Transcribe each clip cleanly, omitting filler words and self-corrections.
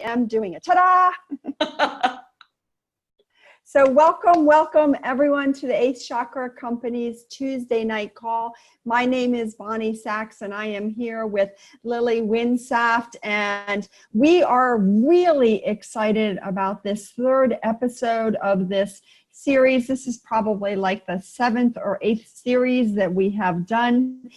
am doing it. Ta-da! So welcome everyone to the 8th Chakra Company's Tuesday night call. My name is Bonnie Sachs and I am here with Lily Winsaft, and we are really excited about this third episode of this series. This is probably like the 7th or 8th series that we have done.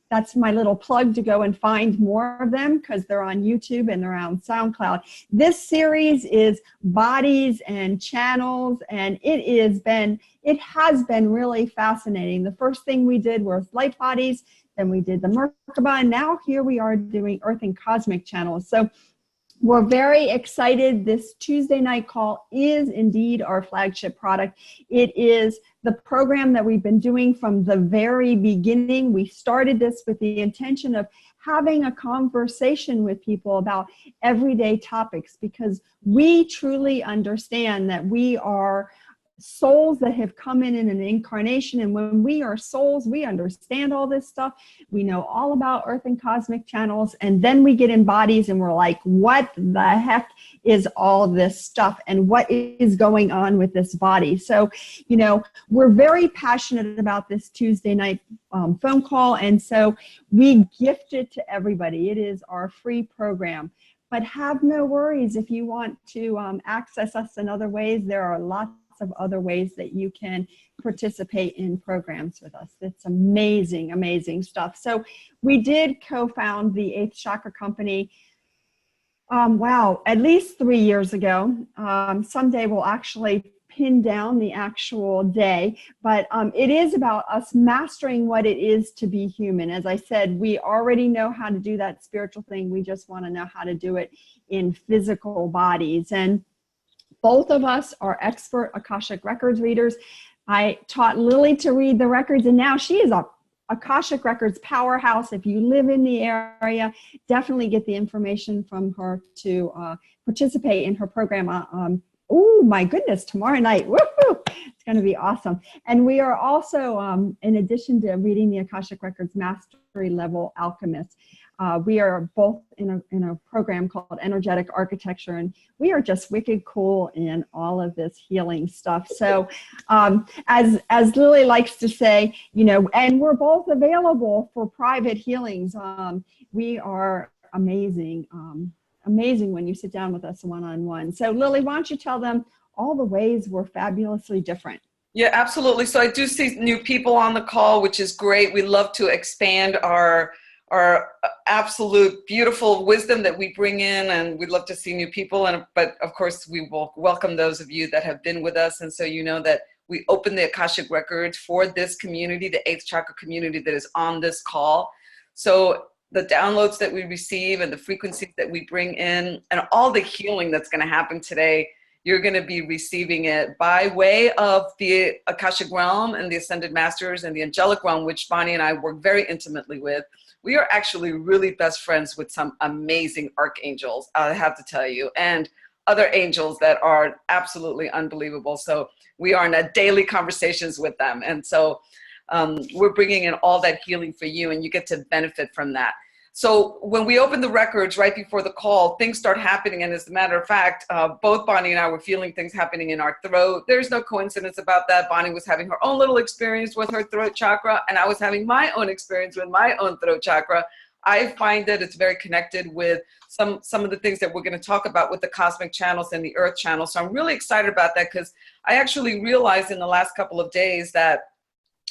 That's my little plug to go and find more of them because they're on YouTube and they're on SoundCloud. This series is bodies and channels, and it has been really fascinating. The first thing we did was light bodies, then we did the Merkaba, and now here we are doing earth and cosmic channels. So we're very excited. This Tuesday night call is indeed our flagship product. It is the program that we've been doing from the very beginning. We started this with the intention of having a conversation with people about everyday topics, because we truly understand that we are souls that have come in an incarnation, and when we are souls, we understand all this stuff. We know all about earth and cosmic channels, and then we get in bodies and we're like, what the heck is all this stuff, and what is going on with this body? So, you know, we're very passionate about this Tuesday night phone call, and so we gift it to everybody. It is our free program. But have no worries if you want to access us in other ways. There are lots of other ways that you can participate in programs with us. It's amazing, amazing stuff. So we did co-found the 8th Chakra Company, wow, at least 3 years ago. Someday we'll actually pin down the actual day, but it is about us mastering what it is to be human. As I said, we already know how to do that spiritual thing. We just want to know how to do it in physical bodies. And both of us are expert Akashic Records readers. I taught Lily to read the records, and now she is a Akashic Records powerhouse. If you live in the area, definitely get the information from her to participate in her program. Oh my goodness, tomorrow night. Woohoo! It's going to be awesome. And we are also, in addition to reading the Akashic Records Mastery Level Alchemist, we are both in a program called Energetic Architecture, and we are just wicked cool in all of this healing stuff. So as Lily likes to say, you know, and we're both available for private healings. We are amazing, amazing when you sit down with us one-on-one. So Lily, why don't you tell them all the ways we're fabulously different? Yeah, absolutely. So I do see new people on the call, which is great. We love to expand our absolute beautiful wisdom that we bring in, and we'd love to see new people. But of course, we will welcome those of you that have been with us. And so you know that we open the Akashic Records for this community, the 8th Chakra community that is on this call. So the downloads that we receive and the frequencies that we bring in and all the healing that's going to happen today, you're going to be receiving it by way of the Akashic realm and the Ascended Masters and the Angelic realm, which Bonnie and I work very intimately with. We are actually really best friends with some amazing archangels, I have to tell you, and other angels that are absolutely unbelievable. So we are in daily conversations with them. And so we're bringing in all that healing for you, and you get to benefit from that. So when we open the records right before the call, things start happening. And as a matter of fact, both Bonnie and I were feeling things happening in our throat. There's no coincidence about that. Bonnie was having her own little experience with her throat chakra, and I was having my own experience with my own throat chakra. I find that it's very connected with some of the things that we're going to talk about with the cosmic channels and the earth channels. So I'm really excited about that, because I actually realized in the last couple of days that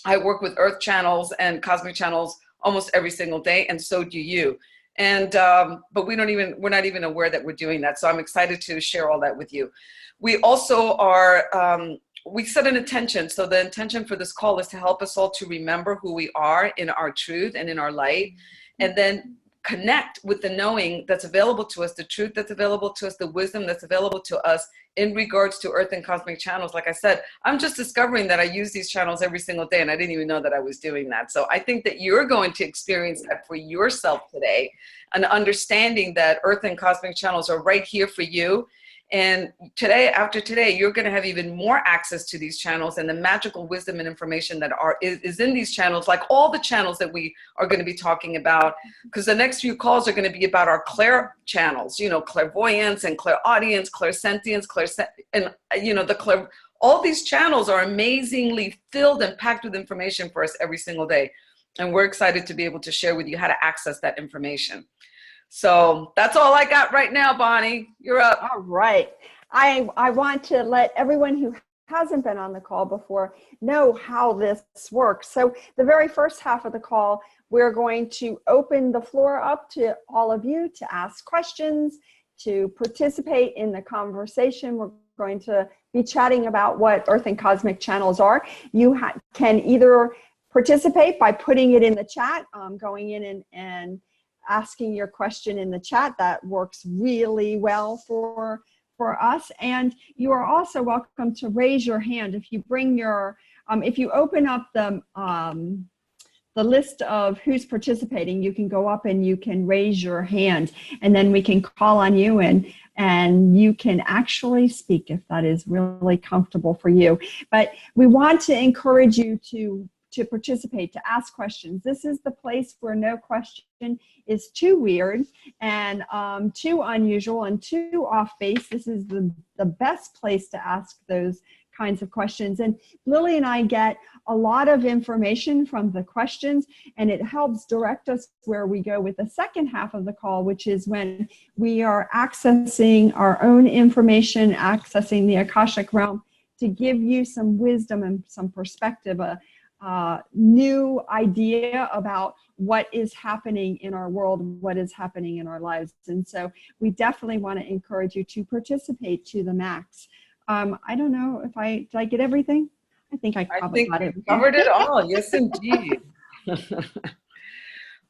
I work with earth channels and cosmic channels almost every single day, and so do you. And but we're not even aware that we're doing that. So I'm excited to share all that with you. We also are we set an intention. So the intention for this call is to help us all to remember who we are in our truth and in our light, and then connect with the knowing that's available to us, the truth that's available to us, the wisdom that's available to us in regards to earth and cosmic channels. Like I said, I'm just discovering that I use these channels every single day, and I didn't even know that I was doing that. So I think that you're going to experience that for yourself today, an understanding that earth and cosmic channels are right here for you. And today, after today, you're going to have even more access to these channels and the magical wisdom and information that is in these channels, like all the channels that we are going to be talking about, because the next few calls are going to be about our clair channels, you know, clairvoyance and clairaudience, clairsentience, and you know, all these channels are amazingly filled and packed with information for us every single day. And we're excited to be able to share with you how to access that information. So that's all I got right now, Bonnie. You're up. All right. I want to let everyone who hasn't been on the call before know how this works. So the very first half of the call, we're going to open the floor up to all of you to ask questions, to participate in the conversation. We're going to be chatting about what Earth and Cosmic channels are. You can either participate by putting it in the chat, going in and asking your question in the chat. That works really well for us. And you are also welcome to raise your hand. If you bring your, if you open up the list of who's participating, you can go up and you can raise your hand, and then we can call on you and you can actually speak if that is really comfortable for you. But we want to encourage you to participate, to ask questions. This is the place where no question is too weird and too unusual and too off base. This is the best place to ask those kinds of questions. And Lily and I get a lot of information from the questions, and it helps direct us where we go with the second half of the call, which is when we are accessing our own information, accessing the Akashic realm, to give you some wisdom and some perspective, new idea about what is happening in our world, what is happening in our lives. And so we definitely want to encourage you to participate to the max. I don't know if did I get everything? I think I probably got it. Covered it all. Yes, indeed.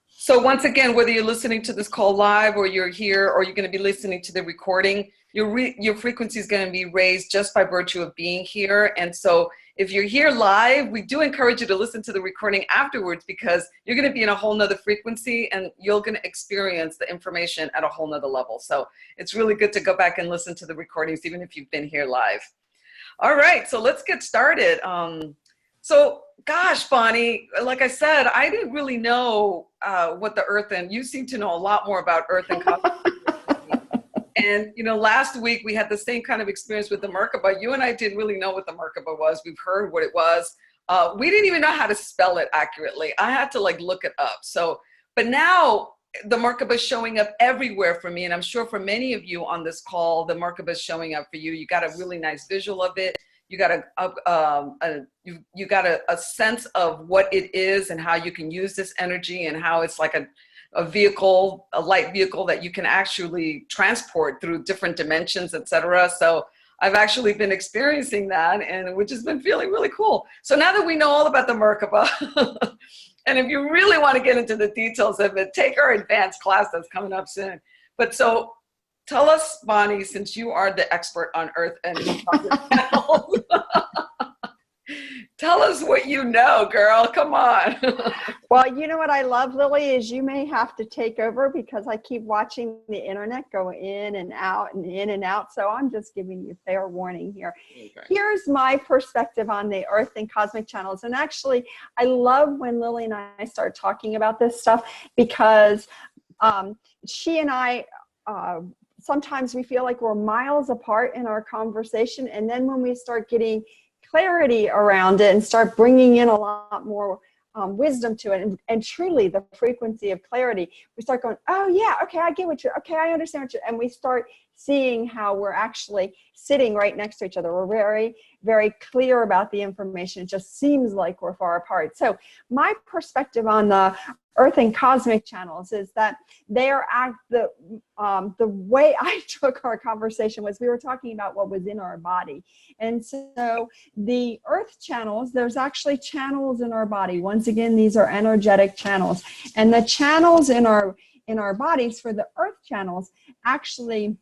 So once again, whether you're listening to this call live or you're here or you're going to be listening to the recording, your frequency is going to be raised just by virtue of being here. And so if you're here live, we do encourage you to listen to the recording afterwards, because you're going to be in a whole nother frequency and you're going to experience the information at a whole nother level. So it's really good to go back and listen to the recordings, even if you've been here live. All right, so let's get started. So gosh, Bonnie, like I said, I didn't really know what the Earth, and you seem to know a lot more about Earth and cosmos. And, you know, last week we had the same kind of experience with the Merkaba. You and I didn't really know what the Merkaba was. We've heard what it was. We didn't even know how to spell it accurately. I had to like look it up. So, but now the Merkaba is showing up everywhere for me. And I'm sure for many of you on this call, the Merkaba is showing up for you. You got a really nice visual of it. You got you got a sense of what it is and how you can use this energy, and how it's like a vehicle, a light vehicle that you can actually transport through different dimensions, etc. So I've actually been experiencing that, and which has been feeling really cool. So now that we know all about the Merkaba, and if you really want to get into the details of it, take our advanced class that's coming up soon. But so tell us, Bonnie, since you are the expert on Earth and tell us what you know, girl. Come on. Well, you know what I love, Lily, is you may have to take over, because I keep watching the internet go in and out and in and out. So I'm just giving you fair warning here. Okay. Here's my perspective on the Earth and cosmic channels. And actually, I love when Lily and I start talking about this stuff, because she and I, sometimes we feel like we're miles apart in our conversation. And then when we start getting clarity around it and start bringing in a lot more wisdom to it, and truly the frequency of clarity, we start going, oh yeah, okay, I get what you're, okay, I understand what you're, and we start seeing how we're actually sitting right next to each other. We're very, very clear about the information. It just seems like we're far apart. So my perspective on the Earth and cosmic channels is that they are the way I took our conversation was we were talking about what was in our body. And so the Earth channels, there's actually channels in our body. Once again, these are energetic channels. And the channels in our bodies for the Earth channels actually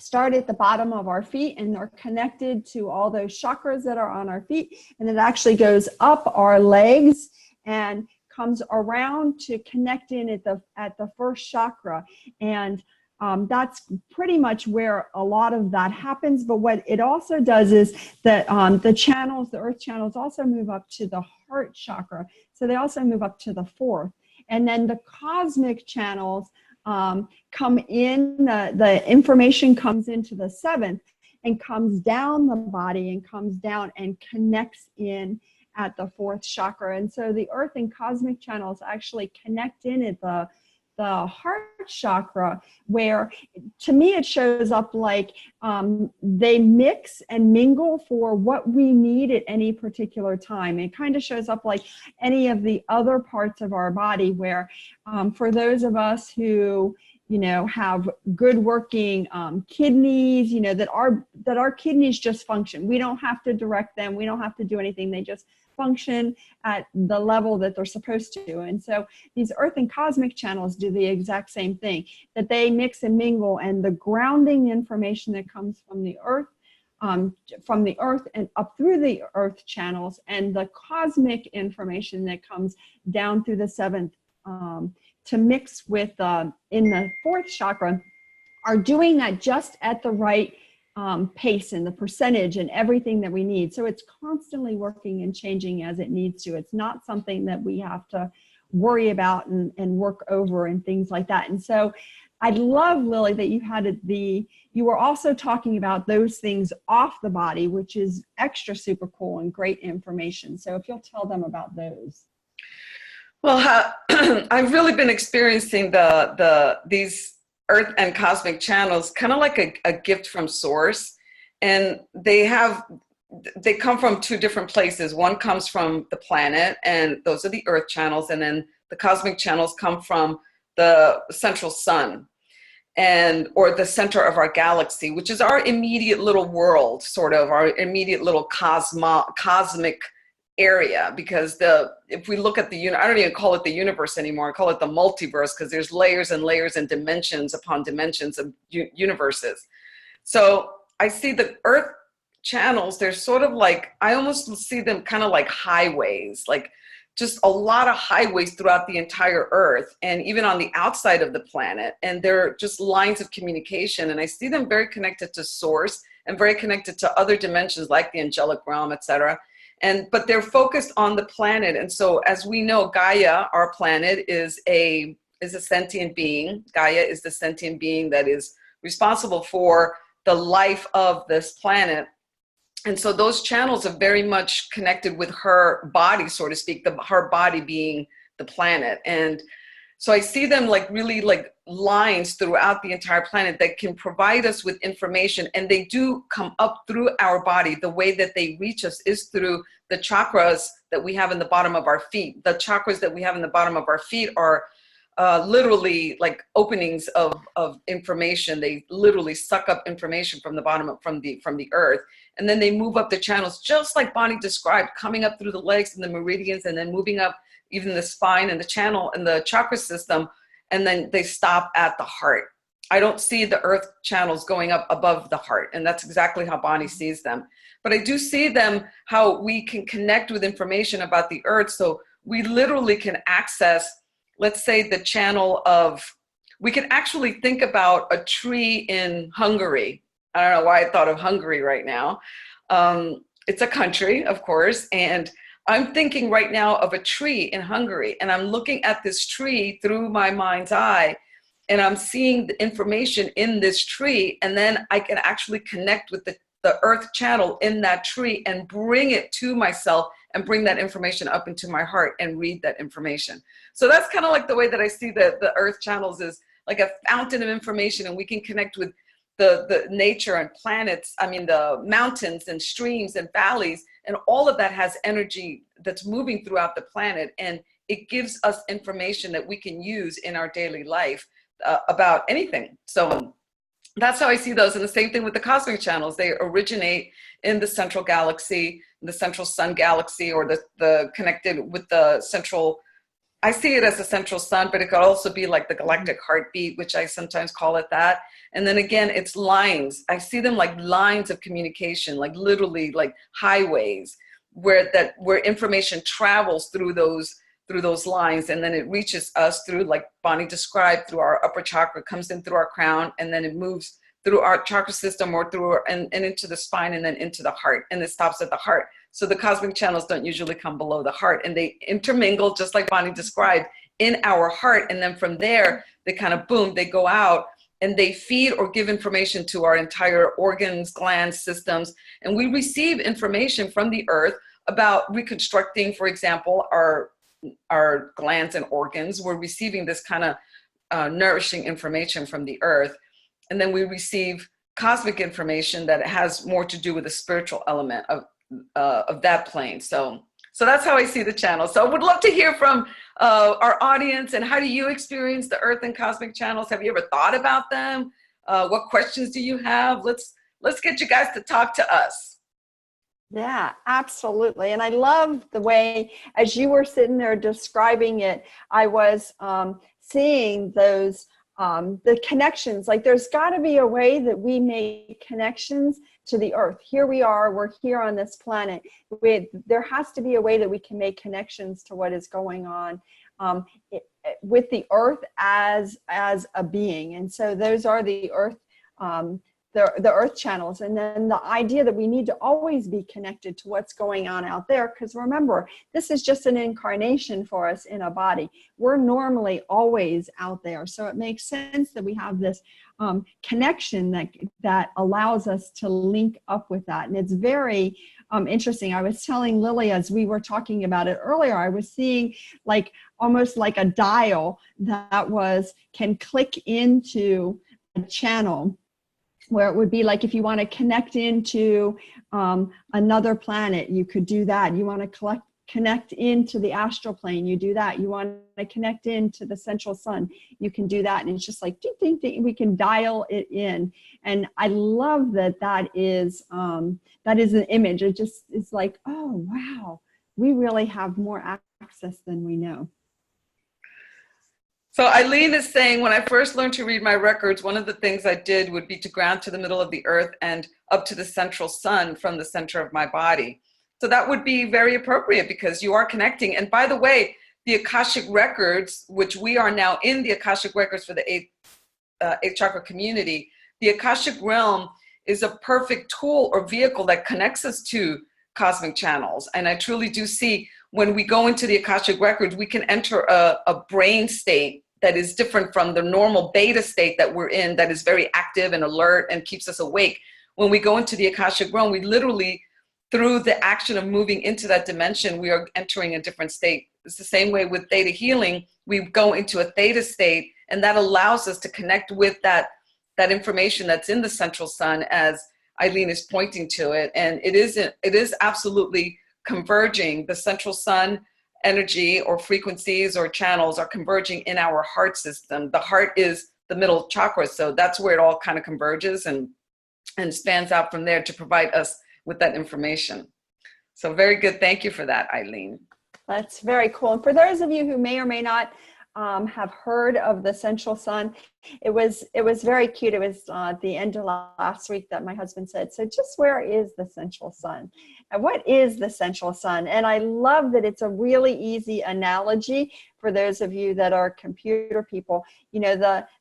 start at the bottom of our feet, and they're connected to all those chakras that are on our feet. And it actually goes up our legs and comes around to connect in at the first chakra. And that's pretty much where a lot of that happens. But what it also does is that the earth channels also move up to the heart chakra. So they also move up to the fourth. And then the cosmic channels come in, the information comes into the seventh and comes down the body and comes down and connects in at the fourth chakra. And so the earth and cosmic channels actually connect in at the heart chakra, where to me it shows up like they mix and mingle for what we need at any particular time. It kind of shows up like any of the other parts of our body, where for those of us who have good working kidneys, that our kidneys just function. We don't have to direct them. We don't have to do anything. They just function at the level that they're supposed to. And so these earth and cosmic channels do the exact same thing, that they mix and mingle, and the grounding information that comes from the earth and up through the earth channels, and the cosmic information that comes down through the seventh to mix with in the fourth chakra, are doing that just at the right pace and the percentage and everything that we need. So it's constantly working and changing as it needs to. It's not something that we have to worry about and work over and things like that. And so I love, Lily, that you were also talking about those things off the body, which is extra super cool and great information. So if you'll tell them about those. Well, I've really been experiencing these earth and cosmic channels kind of like a gift from source, and they come from two different places. One comes from the planet, and those are the earth channels, and then the cosmic channels come from the central sun, or the center of our galaxy, which is our immediate little world, sort of our immediate little cosmic area. Because if we look at I don't even call it the universe anymore. I call it the multiverse, because there's layers and layers and dimensions upon dimensions of universes. So I see the earth channels, they're sort of like, I almost see them kind of like highways, like just a lot of highways throughout the entire earth and even on the outside of the planet. And they're just lines of communication. And I see them very connected to source and very connected to other dimensions like the angelic realm, etc. But they're focused on the planet. And so as we know, Gaia, our planet, is a sentient being. Gaia is the sentient being that is responsible for the life of this planet. And so those channels are very much connected with her body, so to speak, her body being the planet. And so I see them like really like lines throughout the entire planet that can provide us with information. And they do come up through our body. The way that they reach us is through the chakras that we have in the bottom of our feet. The chakras that we have in the bottom of our feet are literally like openings of information. They literally suck up information from the bottom from the earth. And then they move up the channels, just like Bonnie described, coming up through the legs and the meridians, and then moving up even the spine and the channel and the chakra system. And then they stop at the heart. I don't see the earth channels going up above the heart. And that's exactly how Bonnie sees them. But I do see them, how we can connect with information about the earth. So we literally can access, let's say, the channel we can actually think about a tree in Hungary. I don't know why I thought of Hungary right now. It's a country, of course. And I'm thinking right now of a tree in Hungary. And I'm looking at this tree through my mind's eye. And I'm seeing the information in this tree. And then I can actually connect with the earth channel in that tree and bring it to myself and bring that information up into my heart and read that information. So that's kind of like the way that I see the earth channels, is like a fountain of information, and we can connect with the nature and planets, the mountains and streams and valleys, and all of that has energy that's moving throughout the planet. And it gives us information that we can use in our daily life about anything. So that's how I see those. And the same thing with the cosmic channels. They originate in the central galaxy, the central sun galaxy, or the connected with the central, I see it as the central sun, but it could also be like the galactic heartbeat, which I sometimes call it that. And then again, it's lines. I see them like lines of communication, like literally like highways where information travels through those through those lines, and then it reaches us through, like Bonnie described, through our upper chakra, comes in through our crown, and then it moves through our chakra system or through and into the spine and then into the heart, and it stops at the heart. So the cosmic channels don't usually come below the heart, and they intermingle just like Bonnie described in our heart, and then from there they kind of boom, they go out and they feed or give information to our entire organs, glands, systems, and we receive information from the earth about reconstructing, for example, our glands and organs. We're receiving this kind of nourishing information from the earth. And then we receive cosmic information that has more to do with the spiritual element of that plane. So that's how I see the channel. So I would love to hear from our audience. And how do you experience the earth and cosmic channels? Have you ever thought about them? What questions do you have? Let's get you guys to talk to us. Yeah, absolutely. And I love the way, as you were sitting there describing it, I was seeing those, the connections. Like there's got to be a way that we make connections to the earth. Here we are, we're here on this planet. There has to be a way that we can make connections to what is going on with the earth as a being. And so those are the earth, the earth channels. And then the idea that we need to always be connected to what's going on out there, because remember, this is just an incarnation for us in a body. We're normally always out there. So it makes sense that we have this connection that allows us to link up with that. And it's very interesting. I was telling Lily as we were talking about it earlier, I was seeing like almost like a dial that can click into a channel, where it would be like if you want to connect into another planet, you could do that. You want to connect into the astral plane, you do that. You want to connect into the central sun, you can do that. And it's just like, ding, ding, ding, we can dial it in. And I love that is an image. It just is like, oh, wow, we really have more access than we know. So Eileen is saying, when I first learned to read my records, one of the things I did would be to ground to the middle of the earth and up to the central sun from the center of my body. So that would be very appropriate because you are connecting. And by the way, the Akashic records, which we are now in the Akashic records for the eighth chakra community, the Akashic realm is a perfect tool or vehicle that connects us to cosmic channels. And I truly do see when we go into the Akashic records, we can enter a brain state that is different from the normal beta state that we're in, that is very active and alert and keeps us awake. When we go into the Akashic realm, we literally, through the action of moving into that dimension, we are entering a different state. It's the same way with theta healing. We go into a theta state, and that allows us to connect with that information that's in the central sun, as Eileen is pointing to it. And it is absolutely converging. The central sun energy or frequencies or channels are converging in our heart system. The heart is the middle chakra, so that's where it all kind of converges and spans out from there to provide us with that information. So very good. Thank you for that, Eileen. That's very cool. And for those of you who may or may not have heard of the central sun, it was very cute. It was at the end of last week that my husband said, so just where is the central sun? And what is the central sun? And I love that it's a really easy analogy for those of you that are computer people. You know,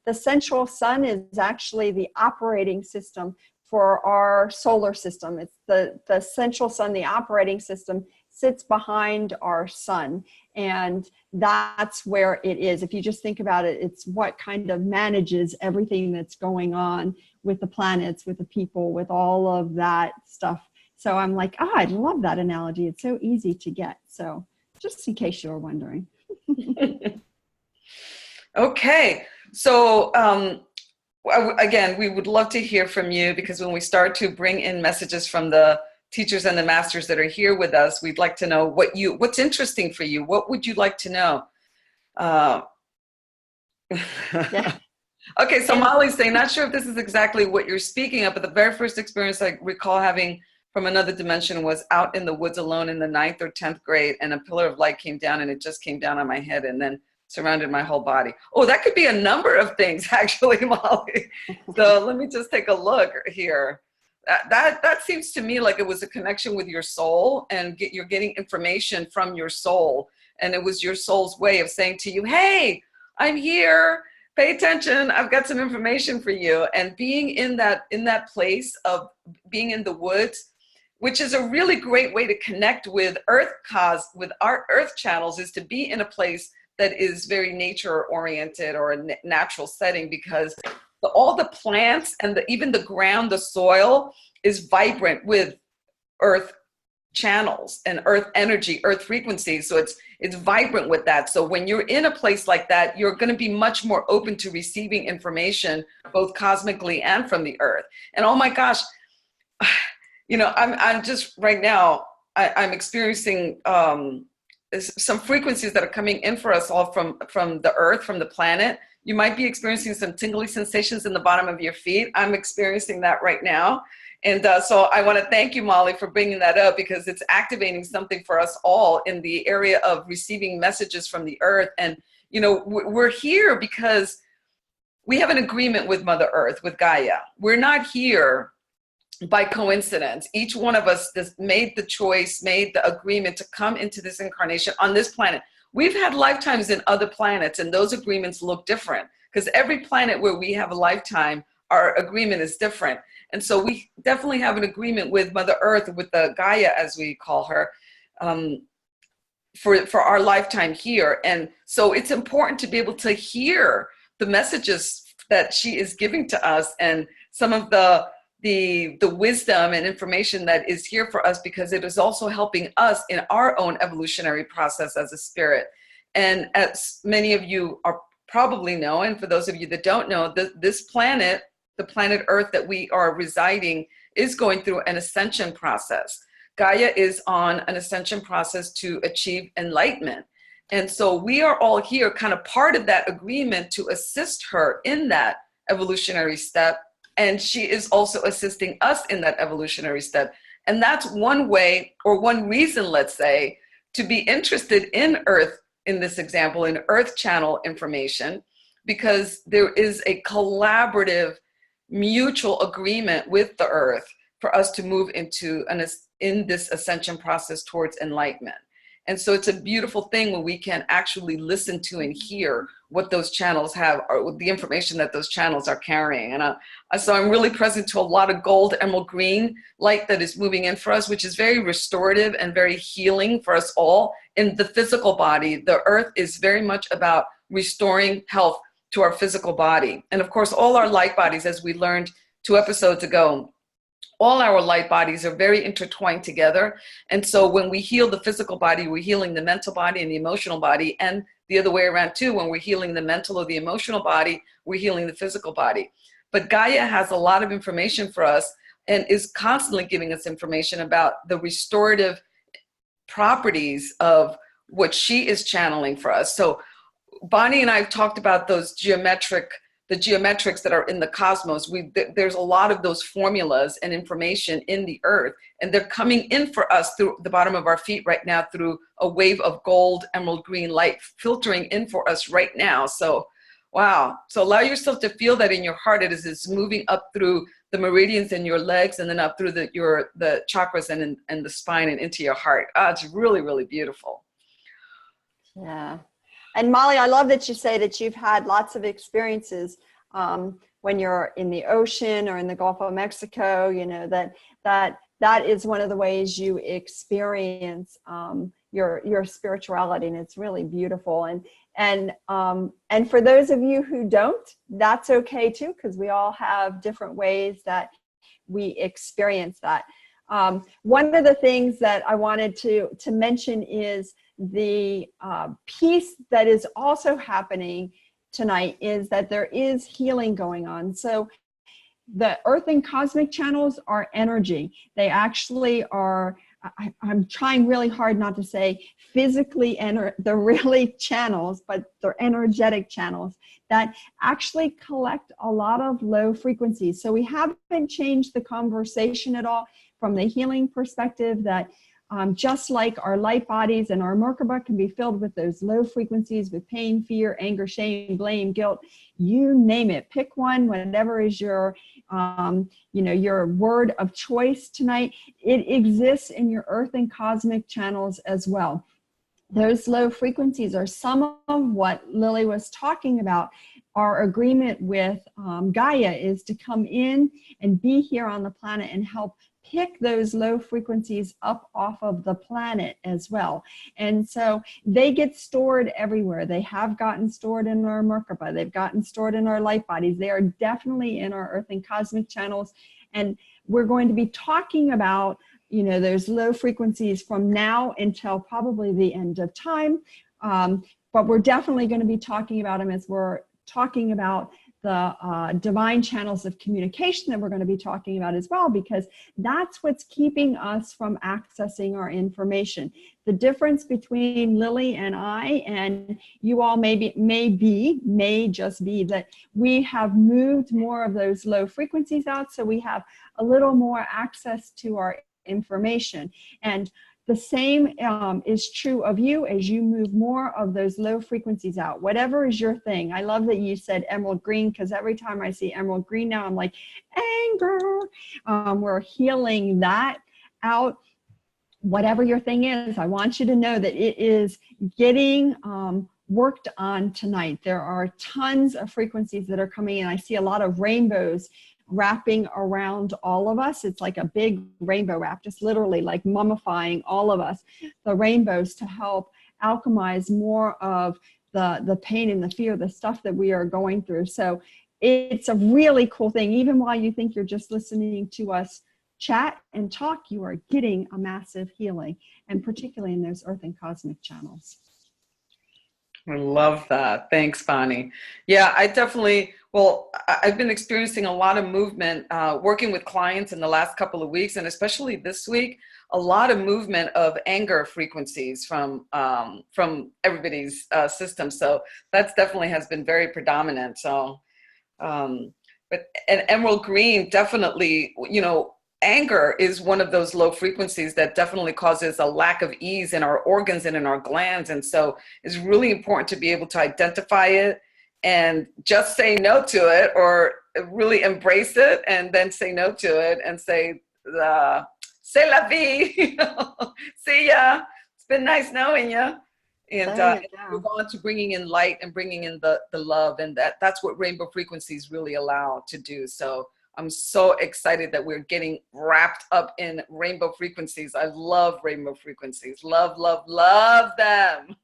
the central sun is actually the operating system for our solar system. It's the central sun, the operating system, sits behind our sun. And that's where it is. If you just think about it, it's what kind of manages everything that's going on with the planets, with the people, with all of that stuff. So I'm like, I love that analogy. It's so easy to get. So just in case you were wondering. Okay. So again, we would love to hear from you, because when we start to bring in messages from the teachers and the masters that are here with us, we'd like to know what's interesting for you. What would you like to know? Yeah. Okay, so Molly's saying, not sure if this is exactly what you're speaking of, but the very first experience I recall having from another dimension was out in the woods alone in the 9th or 10th grade, and a pillar of light came down, and it just came down on my head and then surrounded my whole body. Oh, that could be a number of things, actually, Molly. So let me just take a look here. That seems to me like it was a connection with your soul, and you're getting information from your soul. And it was your soul's way of saying to you, hey, I'm here. Pay attention. I've got some information for you. And being in that place of being in the woods, which is a really great way to connect with with our earth channels, is to be in a place that is very nature oriented or a natural setting, because all the plants and even the ground, the soil is vibrant with earth channels and earth energy, earth frequencies. So it's vibrant with that. So when you're in a place like that, you're going to be much more open to receiving information, both cosmically and from the earth. And oh my gosh, I'm just right now, I'm experiencing some frequencies that are coming in for us all from the earth, from the planet. You might be experiencing some tingly sensations in the bottom of your feet. I'm experiencing that right now. And so I want to thank you, Molly, for bringing that up, because it's activating something for us all in the area of receiving messages from the earth. And, we're here because we have an agreement with Mother Earth, with Gaia. We're not here by coincidence. Each one of us made the choice, made the agreement to come into this incarnation on this planet. We've had lifetimes in other planets, and those agreements look different, because every planet where we have a lifetime, our agreement is different. And so we definitely have an agreement with Mother Earth, with the Gaia, as we call her, for our lifetime here. And so it's important to be able to hear the messages that she is giving to us, and some of the wisdom and information that is here for us, because it is also helping us in our own evolutionary process as a spirit. And as many of you are probably know, and for those of you that don't know, this planet, the planet Earth that we are residing, is going through an ascension process. Gaia is on an ascension process to achieve enlightenment. And so we are all here kind of part of that agreement to assist her in that evolutionary step. And she is also assisting us in that evolutionary step. And that's one way, or one reason, let's say, to be interested in Earth, in this example, in Earth channel information, because there is a collaborative, mutual agreement with the Earth for us to move in this ascension process towards enlightenment. And so it's a beautiful thing when we can actually listen to and hear what those channels have, or the information that those channels are carrying. And so I'm really present to a lot of gold, emerald green light that is moving in for us, which is very restorative and very healing for us all in the physical body. The Earth is very much about restoring health to our physical body. And of course, all our light bodies, as we learned 2 episodes ago, all our light bodies are very intertwined together. And so when we heal the physical body, we're healing the mental body and the emotional body, and the other way around too. When we're healing the mental or the emotional body, we're healing the physical body. But Gaia has a lot of information for us, and is constantly giving us information about the restorative properties of what she is channeling for us. So Bonnie and I have talked about the geometrics that are in the cosmos. There's a lot of those formulas and information in the earth, and they're coming in for us through the bottom of our feet right now, through a wave of gold, emerald green light filtering in for us right now. So, wow. So allow yourself to feel that in your heart. It's moving up through the meridians in your legs, and then up through the chakras and the spine and into your heart. It's really, really beautiful. Yeah. And Molly, I love that you say that you've had lots of experiences when you're in the ocean or in the Gulf of Mexico, that is one of the ways you experience your spirituality, and it's really beautiful. And for those of you who don't, that's okay too, because we all have different ways that we experience that. One of the things that I wanted to mention is the piece that is also happening tonight is that there is healing going on. So the earth and cosmic channels are energy. They actually are, I'm trying really hard not to say physically, they're really channels, but they're energetic channels that actually collect a lot of low frequencies. So we haven't changed the conversation at all from the healing perspective, that just like our light bodies and our Merkaba can be filled with those low frequencies, with pain, fear, anger, shame, blame, guilt, you name it. Pick one, whatever is your word of choice tonight. It exists in your earth and cosmic channels as well. those low frequencies are some of what Lily was talking about. Our agreement with Gaia is to come in and be here on the planet and help pick those low frequencies up off of the planet as well. And so they get stored everywhere. They have gotten stored in our Merkaba. They've gotten stored in our light bodies. They are definitely in our earth and cosmic channels. And we're going to be talking about, you know, those low frequencies from now until probably the end of time. But we're definitely going to be talking about them as we're talking about the divine channels of communication that we're going to be talking about as well, because that's what's keeping us from accessing our information. The difference between Lily and I, and you all may just be that we have moved more of those low frequencies out, so we have a little more access to our information. And the same is true of you as you move more of those low frequencies out. Whatever is your thing. I love that you said emerald green, because every time I see emerald green now, I'm like, anger. We're healing that out. Whatever your thing is, I want you to know that it is getting worked on tonight. There are tons of frequencies that are coming in. I see a lot of rainbows wrapping around all of us. It's like a big rainbow wrap, just literally like mummifying all of us, the rainbows, to help alchemize more of the pain and the fear, the stuff that we are going through. So it's a really cool thing. Even while you think you're just listening to us chat and talk, you are getting a massive healing, and particularly in those earth and cosmic channels. I love that. Thanks, Bonnie. Yeah, I've been experiencing a lot of movement, working with clients in the last couple of weeks, and especially this week, a lot of movement of anger frequencies from everybody's system. So that's definitely has been very predominant. So, and emerald green, definitely, you know, anger is one of those low frequencies that definitely causes a lack of ease in our organs and in our glands. And so it's really important to be able to identify it and just say no to it, or really embrace it and then say no to it and say, c'est la vie, you know, see ya, it's been nice knowing you. And move on to bringing in light and bringing in the love. And that's what rainbow frequencies really allow to do. So I'm so excited that we're getting wrapped up in rainbow frequencies. I love rainbow frequencies. Love, love, love them.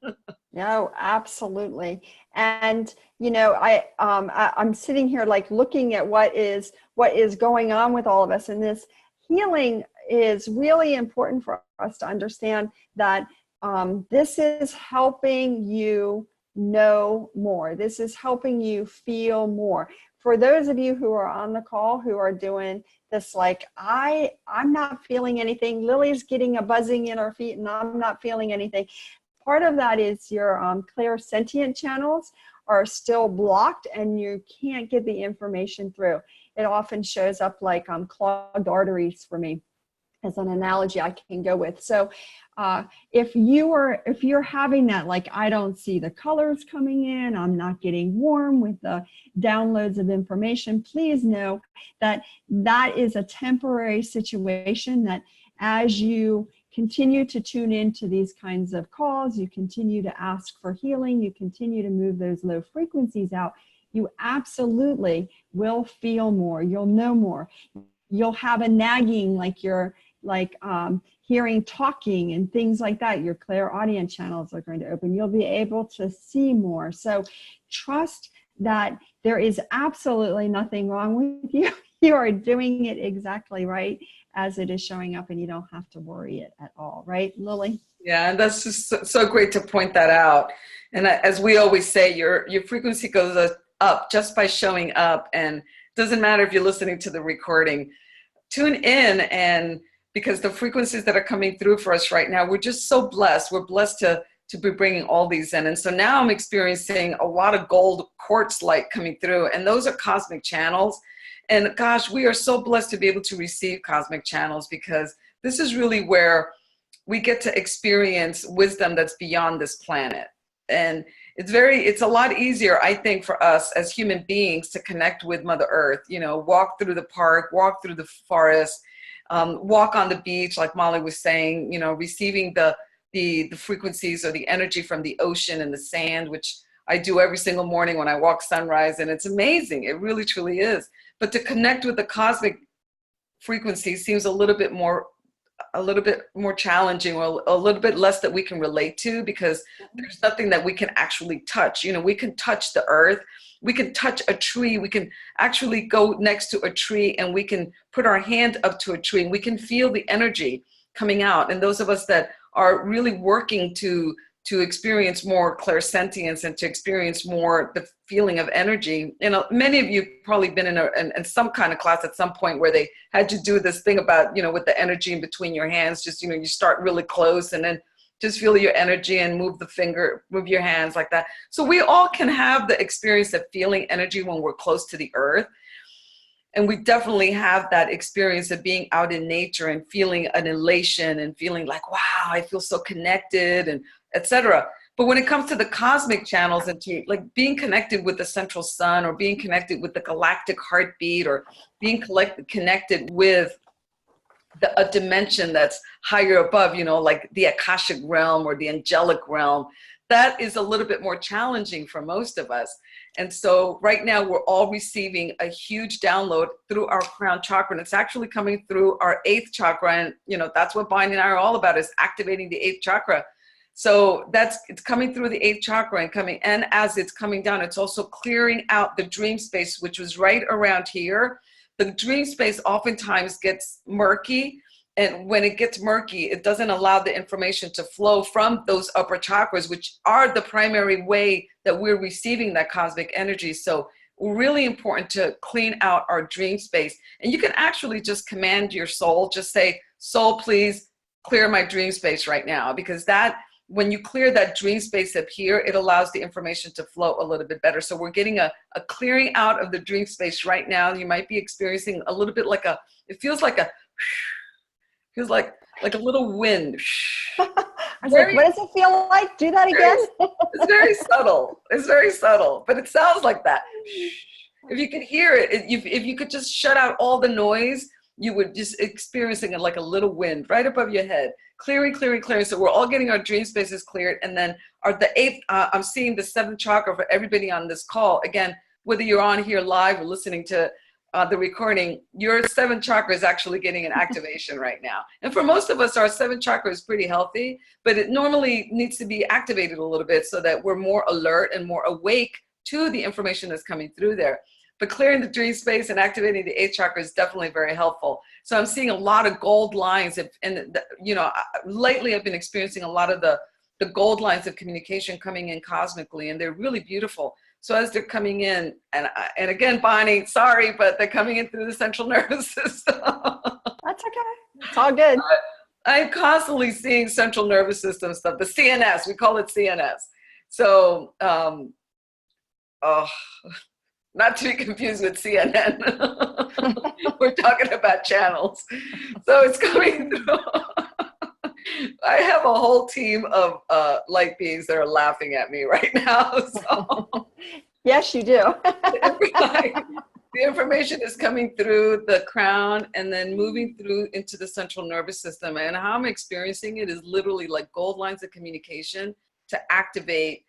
No, absolutely. And, you know, I'm sitting here like looking at what is going on with all of us. And this healing is really important for us to understand that this is helping you know more. This is helping you feel more. For those of you who are on the call who are doing this, like, I'm not feeling anything. Lily's getting a buzzing in her feet and I'm not feeling anything. Part of that is your clairsentient channels are still blocked and you can't get the information through. It often shows up like clogged arteries for me, as an analogy I can go with. So if you're having that, like, I don't see the colors coming in, I'm not getting warm with the downloads of information, please know that that is a temporary situation, that as you continue to tune into these kinds of calls, you continue to ask for healing, you continue to move those low frequencies out, you absolutely will feel more, you'll know more. You'll have a nagging, like you're hearing talking and things like that. Your clairaudient channels are going to open. You'll be able to see more. So trust that there is absolutely nothing wrong with you. You are doing it exactly right as it is showing up, and you don't have to worry it at all. Right, Lily? Yeah, and that's just so great to point that out. And as we always say, your frequency goes up just by showing up, and it doesn't matter if you're listening to the recording. Tune in, and because the frequencies that are coming through for us right now, we're just so blessed. We're blessed to be bringing all these in. And so now I'm experiencing a lot of gold quartz light coming through, and those are cosmic channels. And gosh, we are so blessed to be able to receive cosmic channels, because this is really where we get to experience wisdom that's beyond this planet. And it's a lot easier, I think, for us as human beings to connect with Mother Earth, you know, walk through the park, walk through the forest, walk on the beach, like Molly was saying, you know, receiving the the frequencies or the energy from the ocean and the sand, which I do every single morning when I walk sunrise, and it's amazing. It really, truly is. But to connect with the cosmic frequency seems a little bit more challenging, or a little bit less that we can relate to, because there's nothing that we can actually touch. You know, we can touch the earth, we can touch a tree, we can actually go next to a tree and we can put our hand up to a tree and we can feel the energy coming out. And those of us that are really working to experience more clairsentience and to experience more the feeling of energy. You know, many of you probably been in some kind of class at some point where they had to do this thing about, you know, with the energy in between your hands, just, you know, you start really close and then just feel your energy and move your hands like that. So we all can have the experience of feeling energy when we're close to the earth. And we definitely have that experience of being out in nature and feeling an elation and feeling like, wow, I feel so connected, and etc. But when it comes to the cosmic channels and to like being connected with the central sun, or being connected with the galactic heartbeat, or being connected with a dimension that's higher above, you know, like the Akashic realm or the angelic realm, that is a little bit more challenging for most of us. And so right now we're all receiving a huge download through our crown chakra, and it's actually coming through our 8th chakra. And, you know, that's what Bonnie and I are all about, is activating the 8th chakra. So it's coming through the 8th chakra and as it's coming down, it's also clearing out the dream space, which was right around here. The dream space oftentimes gets murky. And when it gets murky, it doesn't allow the information to flow from those upper chakras, which are the primary way that we're receiving that cosmic energy. So really important to clean out our dream space. And you can actually just command your soul, just say, soul, please clear my dream space right now, because when you clear that dream space up here, it allows the information to flow a little bit better. So we're getting a clearing out of the dream space right now. You might be experiencing a little bit like it feels like a little wind. I was like, what does it feel like? Do that again. It's very subtle. It's very subtle, but it sounds like that. If you could hear it, if you could just shut out all the noise, you would just experiencing it like a little wind right above your head. Clearing, clearing, clearing. So we're all getting our dream spaces cleared. And then the 8th, I'm seeing the 7th chakra for everybody on this call. Again, whether you're on here live or listening to the recording, your 7th chakra is actually getting an activation right now. And for most of us, our 7th chakra is pretty healthy, but it normally needs to be activated a little bit so that we're more alert and more awake to the information that's coming through there. But clearing the dream space and activating the 8th chakra is definitely very helpful. So I'm seeing a lot of gold lines, you know, lately I've been experiencing a lot of the gold lines of communication coming in cosmically, and they're really beautiful. So as they're coming in, and again, Bonnie, sorry, but they're coming in through the central nervous system. That's okay. It's all good. I'm constantly seeing central nervous system stuff, the CNS, we call it CNS. So, not to be confused with CNN. We're talking about channels. So it's coming through. I have a whole team of light beings that are laughing at me right now. So. Yes, you do. The information is coming through the crown and then moving through into the central nervous system. And how I'm experiencing it is literally like gold lines of communication to activate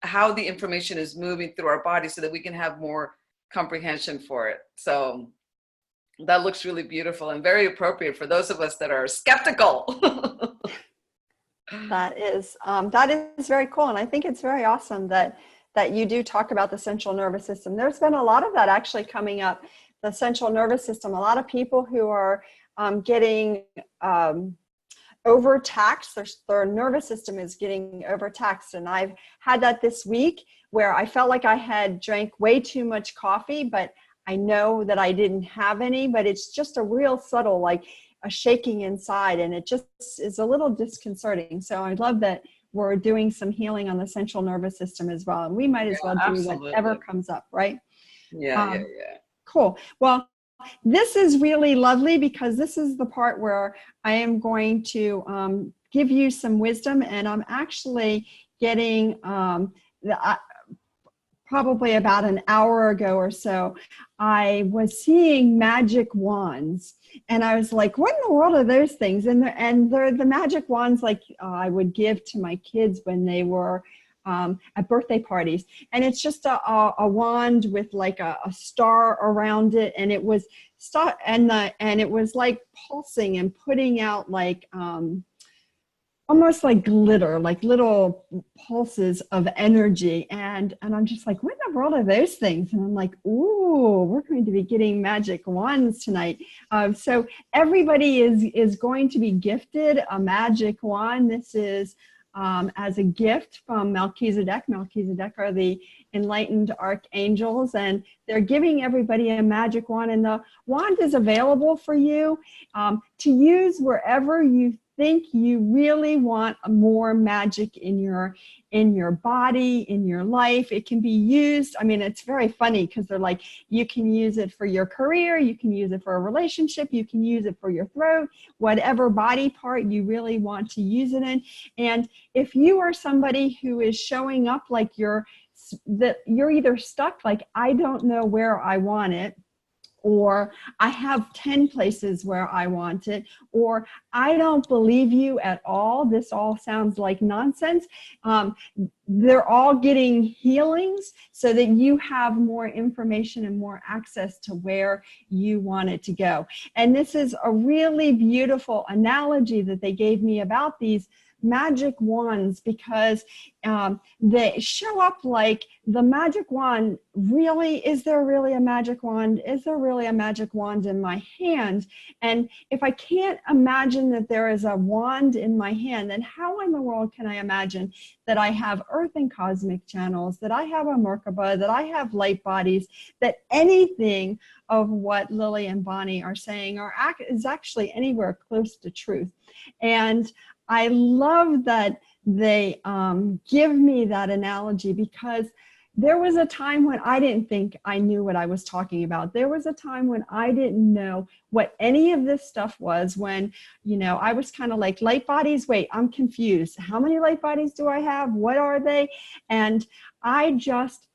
how the information is moving through our body so that we can have more comprehension for it. So that looks really beautiful and very appropriate for those of us that are skeptical. That is very cool. And I think it's very awesome that you do talk about the central nervous system. There's been a lot of that actually coming up, the central nervous system. A lot of people who are getting overtaxed, their nervous system is getting overtaxed. And I've had that this week where I felt like I had drank way too much coffee, but I know that I didn't have any, but it's just a real subtle, like a shaking inside, and it just is a little disconcerting. So I love that we're doing some healing on the central nervous system as well. And we might as well do absolutely. Whatever comes up, right? Yeah. Cool. Well, this is really lovely because this is the part where I am going to give you some wisdom, and I'm actually getting probably about an hour ago or so, I was seeing magic wands. And I was like, what in the world are those things? And they're the magic wands like I would give to my kids when they were at birthday parties. And it's just a wand with like a star around it. And it was and it was like pulsing and putting out like almost like glitter, like little pulses of energy. And I'm just like, what in the world are those things? And I'm like, ooh, we're going to be getting magic wands tonight. So everybody is going to be gifted a magic wand. This is as a gift from Melchizedek. Melchizedek are the enlightened archangels, and they're giving everybody a magic wand. And the wand is available for you to use wherever you think you really want more magic in your body, in your life. It can be used. I mean, it's very funny because they're like, you can use it for your career, you can use it for a relationship, you can use it for your throat, whatever body part you really want to use it in. And if you are somebody who is showing up like you're either stuck, like, I don't know where I want it, or I have 10 places where I want it, or I don't believe you at all, this all sounds like nonsense. They're all getting healings so that you have more information and more access to where you want it to go. And this is a really beautiful analogy that they gave me about these magic wands, because they show up like the magic wand. Really, is there really a magic wand? Is there really a magic wand in my hand? And if I can't imagine that there is a wand in my hand, then how in the world can I imagine that I have earth and cosmic channels, that I have a Merkaba, that I have light bodies, that anything of what Lily and Bonnie are saying is actually anywhere close to truth? And I love that they give me that analogy, because there was a time when I didn't think I knew what I was talking about. There was a time when I didn't know what any of this stuff was, when, you know, I was kind of like, light bodies, wait, I'm confused. How many light bodies do I have? What are they? And I just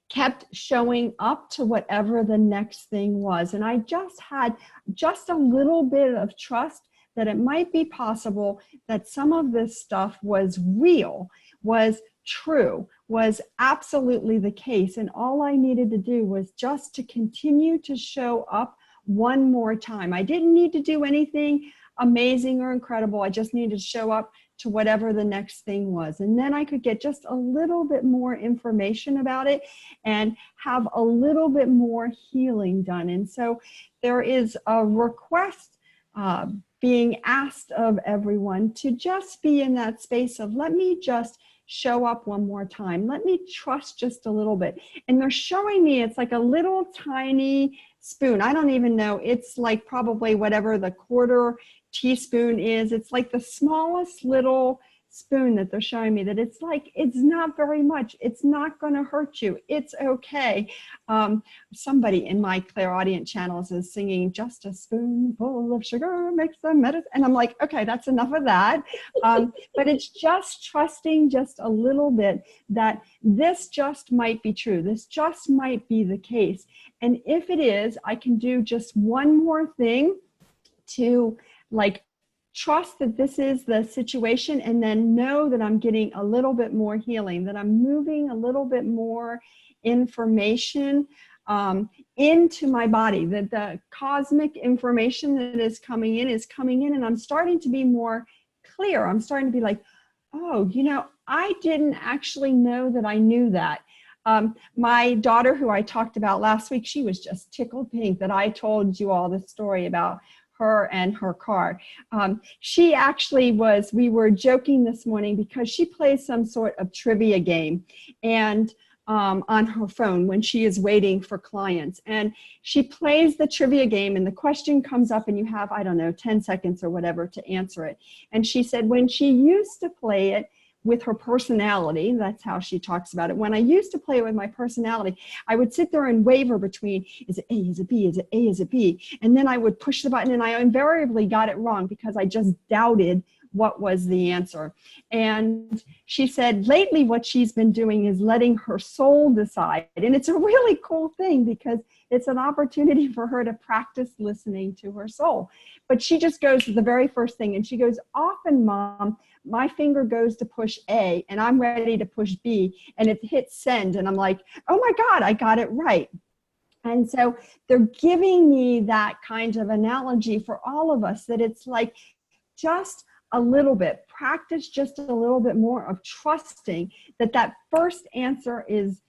kept showing up to whatever the next thing was. And I just had just a little bit of trust that it might be possible that some of this stuff was real, was true, was absolutely the case. And all I needed to do was just to continue to show up one more time. I didn't need to do anything amazing or incredible. I just needed to show up to whatever the next thing was. And then I could get just a little bit more information about it and have a little bit more healing done. And so there is a request being asked of everyone to just be in that space of, let me just show up one more time. Let me trust just a little bit. And they're showing me, it's like a little tiny spoon. I don't even know. It's like probably whatever the quarter teaspoon is. It's like the smallest little spoon that they're showing me, that it's like, it's not very much. It's not going to hurt you. It's okay. Somebody in my clairaudient channels is singing, just a spoonful of sugar makes the medicine. And I'm like, okay, that's enough of that. But it's just trusting just a little bit that this just might be true. This just might be the case. And if it is, I can do just one more thing to like trust that this is the situation, and then know that I'm getting a little bit more healing, that I'm moving a little bit more information into my body, that the cosmic information that is coming in, and I'm starting to be more clear. I'm starting to be like, oh, you know, I didn't actually know that I knew that. My daughter, who I talked about last week, she was just tickled pink that I told you all this story about her and her car. She actually was, we were joking this morning because she plays some sort of trivia game and on her phone when she is waiting for clients. And she plays the trivia game and the question comes up and you have, I don't know, 10 seconds or whatever to answer it. And she said when she used to play it with her personality, that's how she talks about it. When I used to play it with my personality, I would sit there and waver between, is it A, is it B, is it A, is it B? And then I would push the button and I invariably got it wrong because I just doubted what was the answer. And she said lately what she's been doing is letting her soul decide. And it's a really cool thing because it's an opportunity for her to practice listening to her soul. But she just goes to the very first thing, and she goes, often, Mom, my finger goes to push A and I'm ready to push B, and it hits send, and I'm like, oh my God, I got it right. And so they're giving me that kind of analogy for all of us, that it's like just a little bit, practice just a little bit more of trusting that that first answer is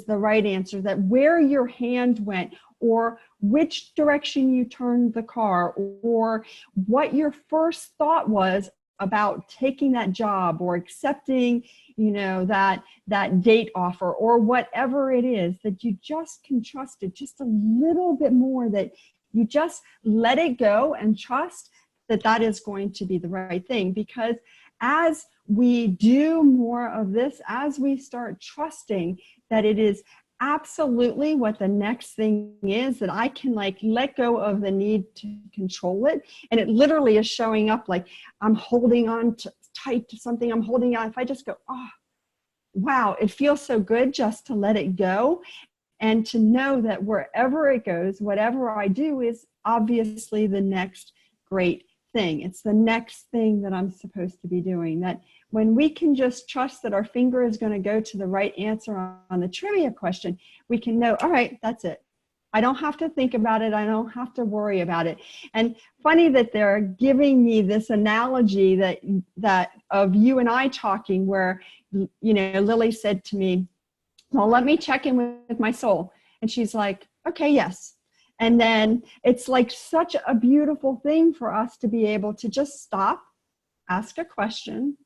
the right answer, that where your hand went, or which direction you turned the car, or what your first thought was about taking that job or accepting, that date offer, or whatever it is, that you just can trust it just a little bit more, that you just let it go and trust that that is going to be the right thing. Because as we do more of this, as we start trusting that it is absolutely what the next thing is, that I can like let go of the need to control it. And it literally is showing up like I'm holding on tight to something, I'm holding on. If I just go, oh, wow, it feels so good just to let it go. And to know that wherever it goes, whatever I do is obviously the next great thing. It's the next thing that I'm supposed to be doing. That when we can just trust that our finger is going to go to the right answer on the trivia question, we can know, all right, that's it. I don't have to think about it. I don't have to worry about it. And funny that they're giving me this analogy that of you and I talking, where, Lily said to me, well, let me check in with my soul. And she's like, okay, yes. And then it's like such a beautiful thing for us to be able to just stop, ask a question,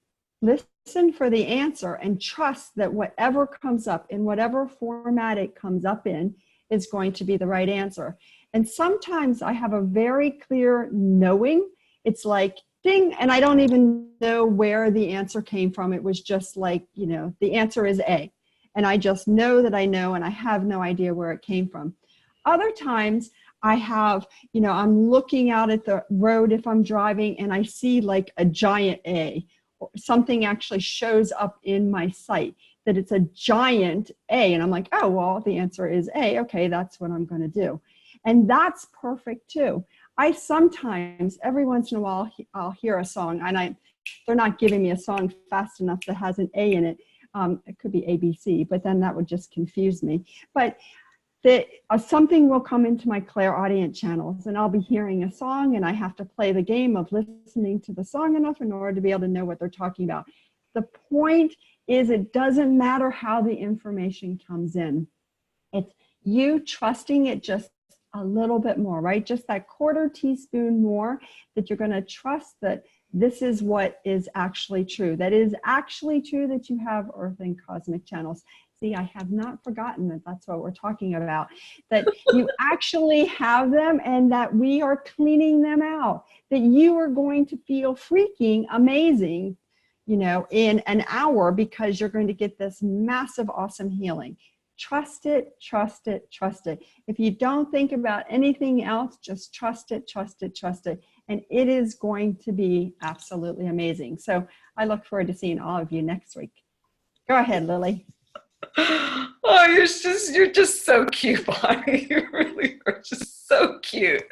listen for the answer, and trust that whatever comes up in whatever format it comes up in is going to be the right answer. And sometimes I have a very clear knowing. It's like, ding, and I don't even know where the answer came from. It was just like, the answer is A. And I just know that I know, and I have no idea where it came from. Other times I have, I'm looking out at the road if I'm driving, and I see like a giant A, or something actually shows up in my sight that it's a giant A. And I'm like, oh, well, the answer is A. Okay, that's what I'm going to do. And that's perfect too. I sometimes, every once in a while, I'll hear a song, and they're not giving me a song fast enough that has an A in it. It could be ABC, but then that would just confuse me. But something will come into my clairaudient channels, and I'll be hearing a song, and I have to play the game of listening to the song enough in order to be able to know what they're talking about. The point is, it doesn't matter how the information comes in. It's you trusting it just a little bit more, right? Just that quarter teaspoon more, that you're going to trust that this is what is actually true. That is actually true that you have earth and cosmic channels. See, I have not forgotten that that's what we're talking about, that you actually have them, and that we are cleaning them out, that you are going to feel freaking amazing, in an hour, because you're going to get this massive, awesome healing. Trust it, trust it, trust it. If you don't think about anything else, just trust it, trust it, trust it. And it is going to be absolutely amazing. So I look forward to seeing all of you next week. Go ahead, Lily. Oh, you're just so cute, Bonnie. You really are just so cute.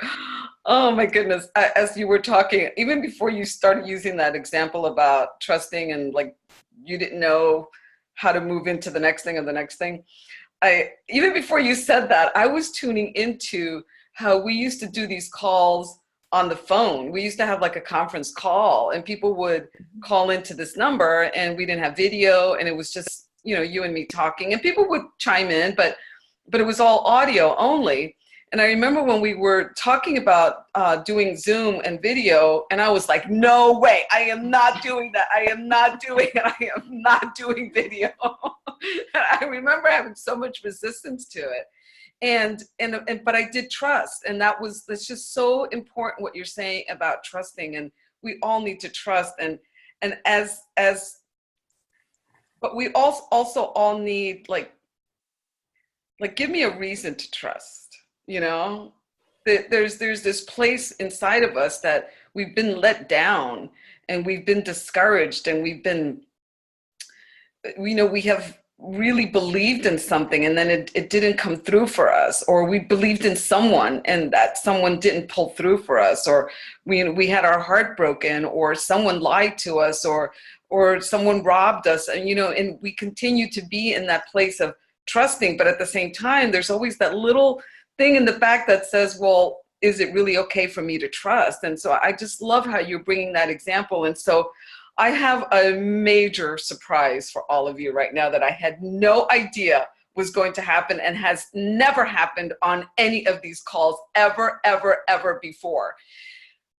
Oh my goodness. As you were talking, even before you started using that example about trusting and like you didn't know how to move into the next thing or the next thing, even before you said that, I was tuning into how we used to do these calls on the phone. We used to have like a conference call, and people would call into this number, and we didn't have video, and it was just, you and me talking, and people would chime in, but it was all audio only. And I remember when we were talking about doing Zoom and video, and I was like, no way, I am not doing that. I am not doing it. I am not doing video. And I remember having so much resistance to it. But I did trust. And that's just so important what you're saying about trusting. And we all need to trust. And but we also all need like give me a reason to trust. There's this place inside of us that we've been let down, and we've been discouraged, and we have really believed in something and then it didn't come through for us, or we believed in someone and that someone didn't pull through for us, or we had our heart broken, or someone lied to us, or someone robbed us, and and we continue to be in that place of trusting, but at the same time there's always that little thing in the back that says, well, is it really okay for me to trust? And so I just love how you're bringing that example. And so I have a major surprise for all of you right now that I had no idea was going to happen and has never happened on any of these calls ever, ever, ever before.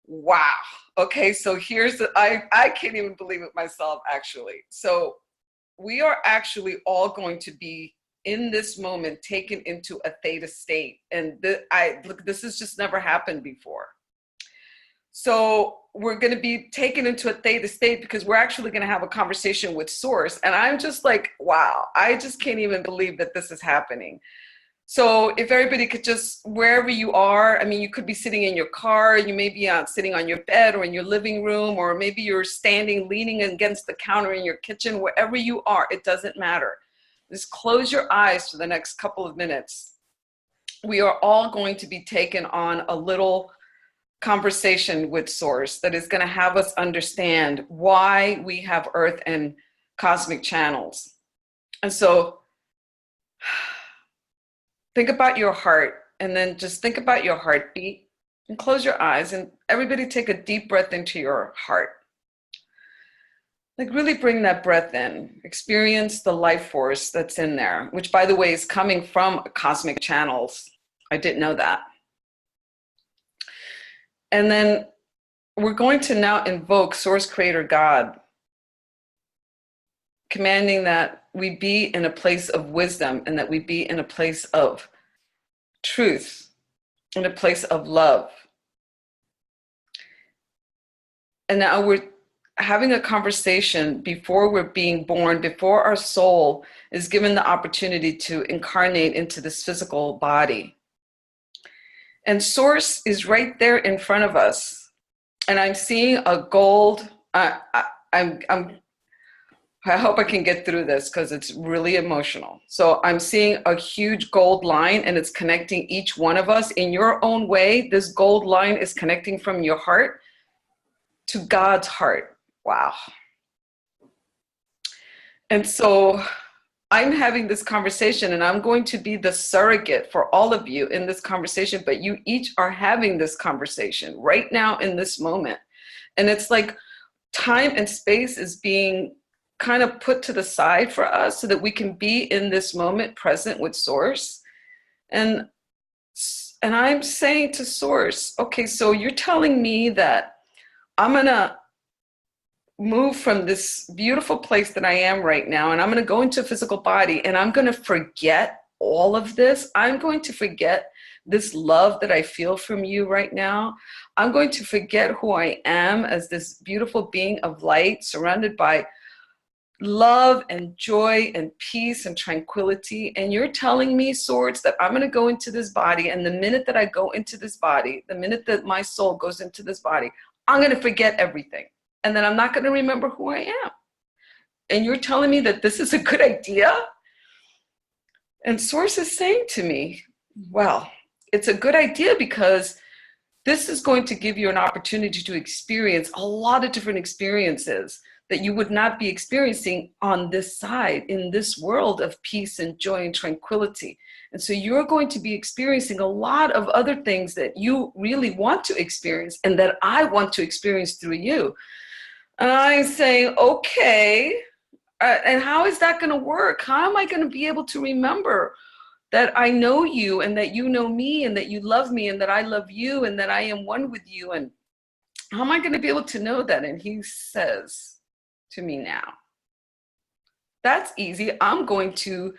Wow. Okay, so here's I can't even believe it myself, actually. So we are actually all going to be in this moment taken into a theta state. And this has just never happened before. So we're going to be taken into a theta state because we're actually going to have a conversation with Source. And I'm just like, wow, I just can't even believe that this is happening. So if everybody could just, wherever you are, I mean, you could be sitting in your car, you may be sitting on your bed or in your living room, or maybe you're standing, leaning against the counter in your kitchen, wherever you are, it doesn't matter. Just close your eyes for the next couple of minutes. We are all going to be taken on a little conversation with Source that is going to have us understand why we have Earth and cosmic channels. And so think about your heart, and then just think about your heartbeat and close your eyes, and everybody take a deep breath into your heart. Like really bring that breath in, experience the life force that's in there, which by the way is coming from cosmic channels. I didn't know that. And then we're going to now invoke Source Creator God, commanding that we be in a place of wisdom and that we be in a place of truth, in a place of love. And now we're having a conversation before we're being born, before our soul is given the opportunity to incarnate into this physical body. And Source is right there in front of us. And I'm seeing a gold, I hope I can get through this because it's really emotional. So I'm seeing a huge gold line, and it's connecting each one of us in your own way. This gold line is connecting from your heart to God's heart. Wow. And so I'm having this conversation, and I'm going to be the surrogate for all of you in this conversation, but you each are having this conversation right now in this moment. And it's like time and space is being kind of put to the side for us so that we can be in this moment present with Source. And I'm saying to Source, okay, so you're telling me that I'm going to move from this beautiful place that I am right now, and I'm going to go into a physical body, and I'm going to forget all of this. I'm going to forget this love that I feel from you right now. I'm going to forget who I am as this beautiful being of light, surrounded by love and joy and peace and tranquility. And you're telling me, Swords, that I'm going to go into this body, and the minute that I go into this body, the minute that my soul goes into this body, I'm going to forget everything. And then I'm not going to remember who I am. And you're telling me that this is a good idea? And Source is saying to me, well, it's a good idea because this is going to give you an opportunity to experience a lot of different experiences that you would not be experiencing on this side, in this world of peace and joy and tranquility. And so you're going to be experiencing a lot of other things that you really want to experience and that I want to experience through you. And I'm saying, okay, and how is that going to work? How am I going to be able to remember that I know you and that you know me and that you love me and that I love you and that I am one with you? And how am I going to be able to know that? And he says to me now, that's easy. I'm going to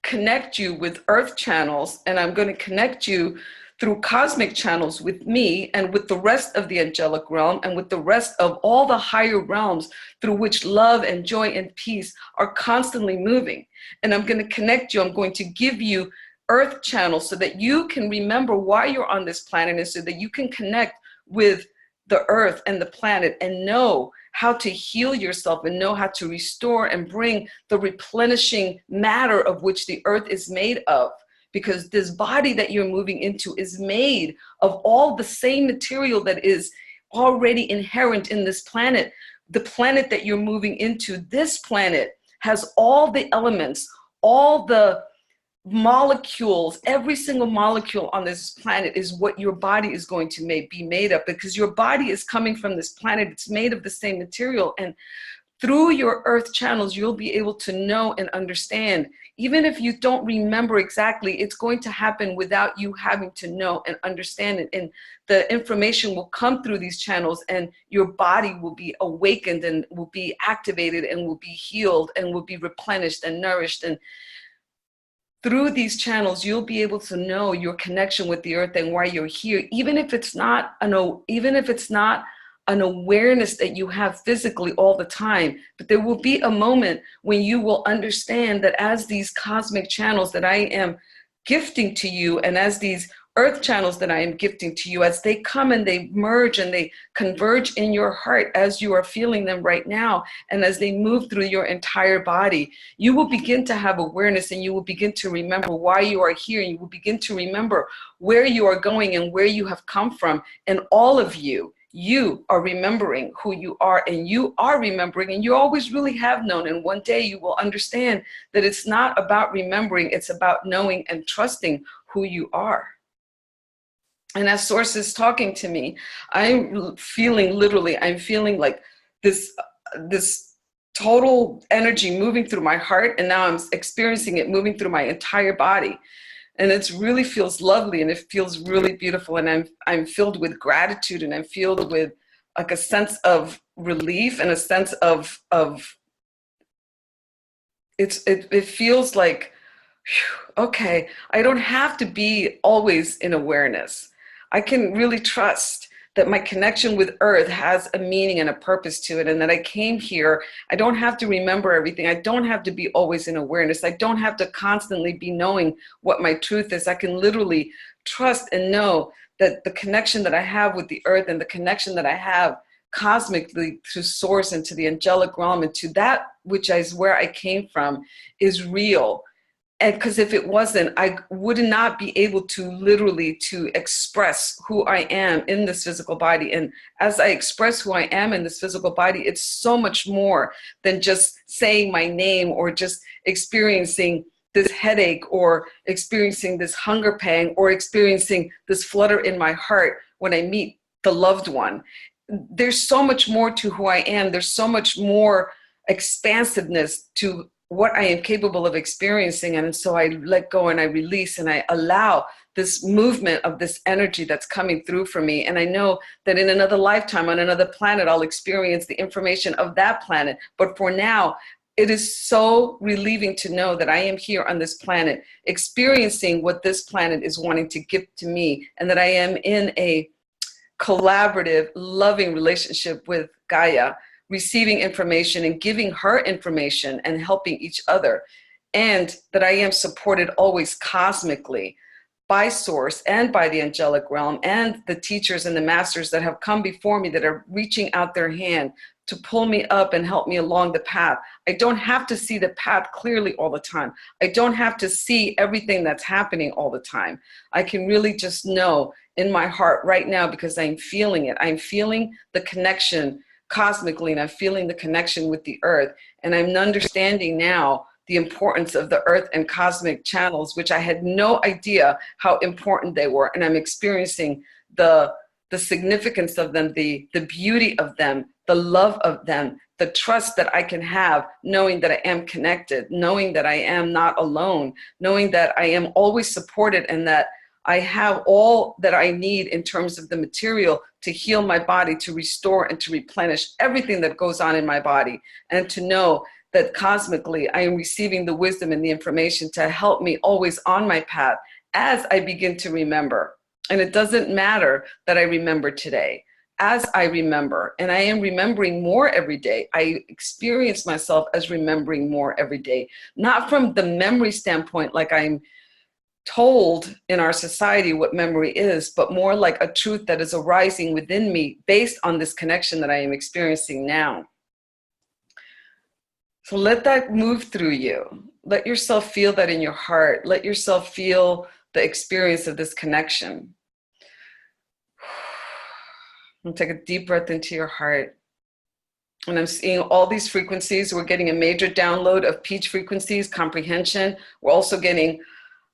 connect you with earth channels, and I'm going to connect you through cosmic channels with me and with the rest of the angelic realm and with the rest of all the higher realms through which love and joy and peace are constantly moving. And I'm going to connect you. I'm going to give you earth channels so that you can remember why you're on this planet and so that you can connect with the earth and the planet and know how to heal yourself and know how to restore and bring the replenishing matter of which the earth is made of. Because this body that you're moving into is made of all the same material that is already inherent in this planet. The planet that you're moving into, this planet, has all the elements, all the molecules. Every single molecule on this planet is what your body is going to be made of, because your body is coming from this planet. It's made of the same material. And through your earth channels, you'll be able to know and understand. Even if you don't remember exactly, it's going to happen without you having to know and understand it. And the information will come through these channels, and your body will be awakened and will be activated and will be healed and will be replenished and nourished. And through these channels, you'll be able to know your connection with the earth and why you're here, even if it's not an awareness that you have physically all the time. But there will be a moment when you will understand that as these cosmic channels that I am gifting to you, and as these earth channels that I am gifting to you, as they come and they merge and they converge in your heart as you are feeling them right now, and as they move through your entire body, you will begin to have awareness, and you will begin to remember why you are here, and you will begin to remember where you are going and where you have come from. And all of you are remembering who you are, and you are remembering, and you always really have known. And one day you will understand that it's not about remembering, it's about knowing and trusting who you are. And as Source is talking to me, I'm feeling like this total energy moving through my heart, and now I'm experiencing it moving through my entire body. And it really feels lovely, and it feels really beautiful. And I'm filled with gratitude, and I'm filled with like a sense of relief and a sense of it feels like, whew, okay, I don't have to be always in awareness. I can really trust that my connection with earth has a meaning and a purpose to it, and that I came here. I don't have to remember everything. I don't have to be always in awareness. I don't have to constantly be knowing what my truth is. I can literally trust and know that the connection that I have with the earth, and the connection that I have cosmically to Source and to the angelic realm and to that which is where I came from, is real. And because if it wasn't, I would not be able to literally to express who I am in this physical body. And as I express who I am in this physical body, it's so much more than just saying my name, or just experiencing this headache, or experiencing this hunger pang, or experiencing this flutter in my heart when I meet the loved one. There's so much more to who I am. There's so much more expansiveness to what I am capable of experiencing. And so I let go and I release, and I allow this movement of this energy that's coming through for me. And I know that in another lifetime on another planet, I'll experience the information of that planet. But for now, it is so relieving to know that I am here on this planet, experiencing what this planet is wanting to give to me, and that I am in a collaborative, loving relationship with Gaia, receiving information and giving her information and helping each other. And that I am supported always cosmically by Source and by the angelic realm and the teachers and the masters that have come before me, that are reaching out their hand to pull me up and help me along the path. I don't have to see the path clearly all the time. I don't have to see everything that's happening all the time. I can really just know in my heart right now, because I'm feeling it. I'm feeling the connection cosmically, and I'm feeling the connection with the earth. And I'm understanding now the importance of the earth and cosmic channels, which I had no idea how important they were. And I'm experiencing the significance of them, the beauty of them, the love of them, the trust that I can have, knowing that I am connected, knowing that I am not alone, knowing that I am always supported, and that I have all that I need in terms of the material to heal my body, to restore and to replenish everything that goes on in my body, and to know that cosmically I am receiving the wisdom and the information to help me always on my path as I begin to remember. And it doesn't matter that I remember today. As I remember, and I am remembering more every day, I experience myself as remembering more every day, not from the memory standpoint, like I'm told in our society what memory is, but more like a truth that is arising within me based on this connection that I am experiencing now. So let that move through you. Let yourself feel that in your heart. Let yourself feel the experience of this connection. And take a deep breath into your heart. And I'm seeing all these frequencies. We're getting a major download of peach frequencies, comprehension. We're also getting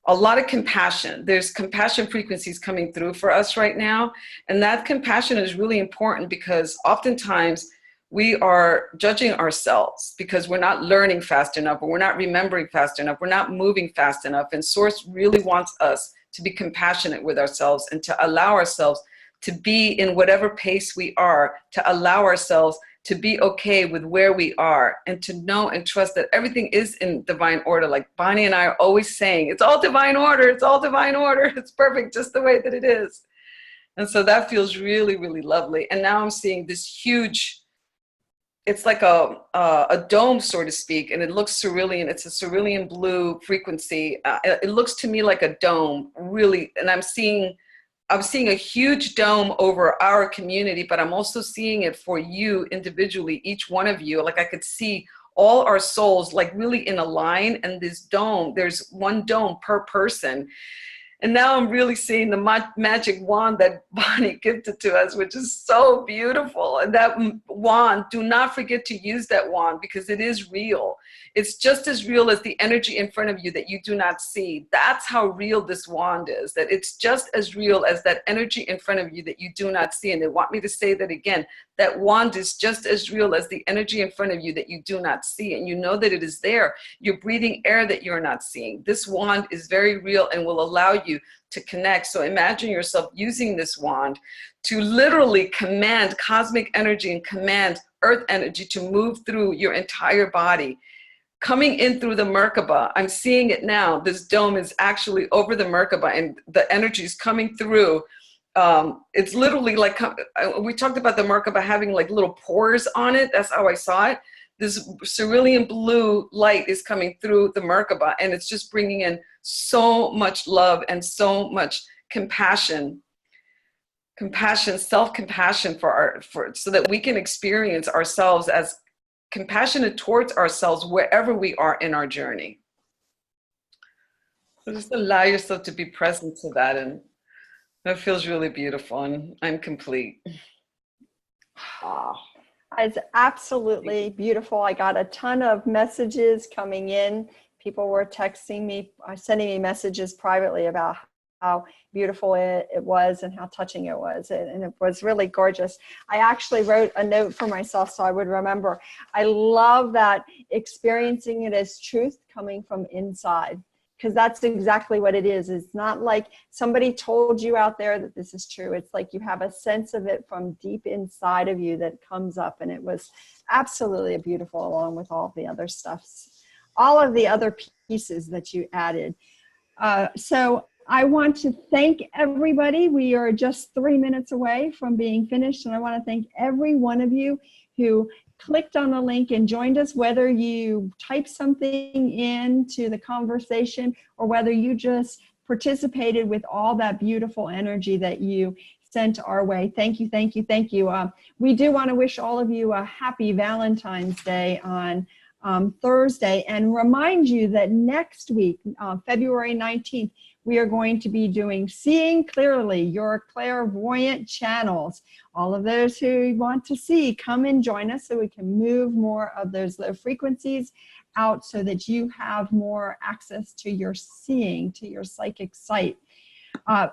a lot of compassion. There's compassion frequencies coming through for us right now. And that compassion is really important because oftentimes we are judging ourselves because we're not learning fast enough, or we're not remembering fast enough, we're not moving fast enough. And Source really wants us to be compassionate with ourselves and to allow ourselves to be in whatever pace we are, to allow ourselves to be okay with where we are, and to know and trust that everything is in divine order. Like Bonnie and I are always saying, it's all divine order, it's all divine order, it's perfect just the way that it is. And so that feels really, really lovely. And now I'm seeing this huge, it's like a dome, so to speak, and it looks cerulean. It's a cerulean blue frequency. It looks to me like a dome, really. And I'm seeing a huge dome over our community, but I'm also seeing it for you individually, each one of you. Like I could see all our souls like really in a line, and this dome, there's one dome per person. And now I'm really seeing the magic wand that Bonnie gifted to us, which is so beautiful. And that wand, do not forget to use that wand because it is real. It's just as real as the energy in front of you that you do not see. That's how real this wand is, that it's just as real as that energy in front of you that you do not see. And they want me to say that again. That wand is just as real as the energy in front of you that you do not see. And you know that it is there. You're breathing air that you're not seeing. This wand is very real and will allow you to connect. So imagine yourself using this wand to literally command cosmic energy and command earth energy to move through your entire body. Coming in through the Merkaba, I'm seeing it now. This dome is actually over the Merkaba and the energy is coming through. It's literally like, we talked about the Merkaba having like little pores on it. That's how I saw it. This cerulean blue light is coming through the Merkaba, and it's just bringing in so much love and so much compassion, self-compassion so that we can experience ourselves as compassionate towards ourselves wherever we are in our journey. So just allow yourself to be present to that, and that feels really beautiful, and I'm complete. It's absolutely beautiful. I got a ton of messages coming in. People were texting me, sending me messages privately about how beautiful it was and how touching it was. And it was really gorgeous. I actually wrote a note for myself so I would remember. I love that experiencing it as truth coming from inside, because that's exactly what it is. It's not like somebody told you out there that this is true. It's like you have a sense of it from deep inside of you that comes up. And it was absolutely beautiful, along with all the other stuff, all of the other pieces that you added. So I want to thank everybody. We are just 3 minutes away from being finished. And I want to thank every one of you who clicked on the link and joined us, whether you typed something into the conversation or whether you just participated with all that beautiful energy that you sent our way. Thank you, thank you, thank you. We do want to wish all of you a happy Valentine's Day on Thursday, and remind you that next week, February 19th, we are going to be doing Seeing Clearly, Your Clairvoyant Channels. All of those who want to see, come and join us so we can move more of those low frequencies out so that you have more access to your seeing, to your psychic sight.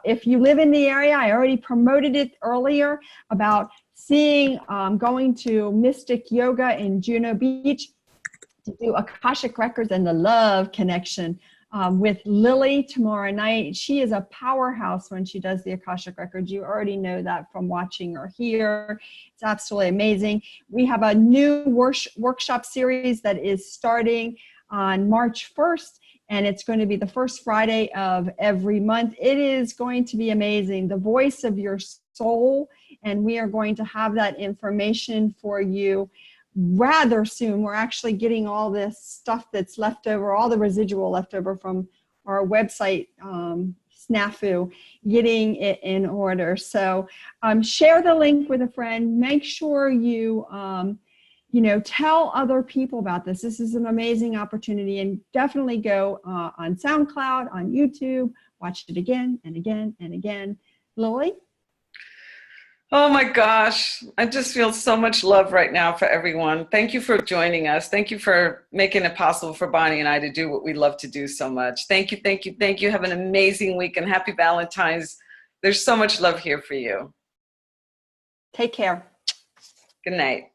If you live in the area, I already promoted it earlier about seeing, going to Mystic Yoga in Juno Beach to do Akashic Records and the Love Connection with Lily tomorrow night. She is a powerhouse when she does the Akashic Records. You already know that from watching her here. It's absolutely amazing. We have a new workshop series that is starting on March 1st, and it's going to be the first Friday of every month. It is going to be amazing. The voice of your soul, and we are going to have that information for you rather soon. We're actually getting all this stuff that's left over, all the residual left over from our website snafu, getting it in order. So share the link with a friend. Make sure you, tell other people about this. This is an amazing opportunity, and definitely go on SoundCloud, on YouTube, watch it again and again and again. Lily? Oh my gosh, I just feel so much love right now for everyone. Thank you for joining us. Thank you for making it possible for Bonnie and I to do what we love to do so much. Thank you, thank you, thank you. Have an amazing week and happy Valentine's. There's so much love here for you. Take care. Good night.